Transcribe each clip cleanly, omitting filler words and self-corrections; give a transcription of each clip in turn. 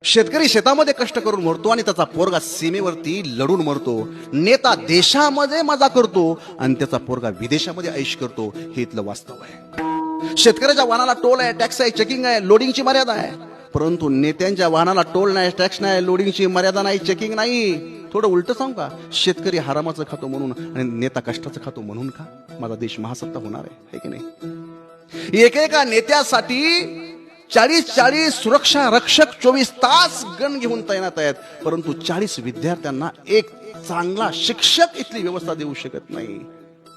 शेतकरी शेतामध्ये कष्ट करून मरतो आणि त्याचा पोरगा सीमेवरती लढून मरतो. नेता देशामध्ये मजा करतो आणि त्याचा पोरगा विदेशामध्ये ऐश करतो. हे इथलं वास्तव आहे. शेतकऱ्याच्या वाहनाला टोल आहे, टॅक्स आहे, चेकिंग आहे, लोडिंगची मर्यादा आहे. परंतु नेत्यांच्या वाहनाला टोल नाही, टॅक्स नाही, लोडिंगची मर्यादा नाही, चेकिंग नाही. थोडं उलट सांगू का? शेतकरी हरामाचं खातो म्हणून आणि नेता कष्टाचं खातो म्हणून का माझा देश महासत्ता होणार आहे की नाही? एकेका नेत्यासाठी 40 सुरक्षा रक्षक 24 तास गण घेऊन तैनात आहेत. परंतु 40 विद्यार्थ्यांना एक चांगला शिक्षक इथली व्यवस्था देऊ शकत नाही.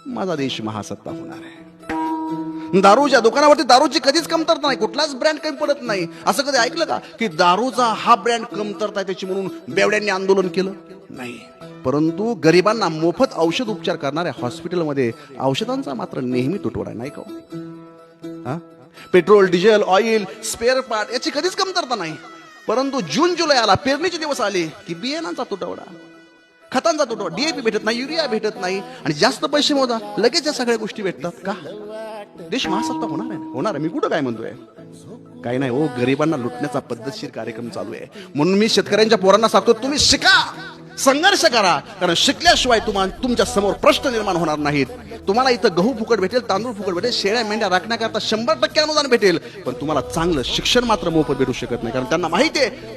माझा देश महासत्ता होणार आहे. दारूच्या दुकानावरती दारूची कधीच कमतरता नाही, कुठलाच ब्रँड कमी पडत नाही. असं कधी ऐकलं का की दारूचा हा ब्रँड कमतरता आहे त्याची म्हणून बेवड्यांनी आंदोलन केलं? नाही. परंतु गरिबांना मोफत औषध उपचार करणाऱ्या हॉस्पिटलमध्ये औषधांचा मात्र नेहमी तुटवडा नाही का? Petrol, diesel, oil, spare part याची कधीच कमतरता नाही. परंतु जून जुलै आला, पेरणीचे दिवस आले की बियाणांचा तुटवडा, खतांचा तुटवडा, डीएपी भेटत नाही, युरिया भेटत नाही आणि जास्त पैसे मोजा लगेच या सगळ्या गोष्टी भेटतात का? देश महासत्ता होणार आहे. होणार आहे. मी कुठं काय म्हणतोय? काही नाही हो, गरिबांना लुटण्याचा पद्धतशीर कार्यक्रम चालू आहे. म्हणून मी शेतकऱ्यांच्या पोरांना सांगतो, तुम्ही शिका, संघर्ष करा. कारण शिकल्याशिवाय तुमच्या समोर प्रश्न निर्माण होणार नाहीत. तुम्हाला इथं गहू फुकट भेटेल, तांदूळ फुकट भेटेल, शेळ्या मेंढ्या राखण्याकरता 100% अनुदान भेटेल. पण तुम्हाला चांगलं शिक्षण मात्र मोफत भेटू शकत नाही. कारण त्यांना माहिती आहे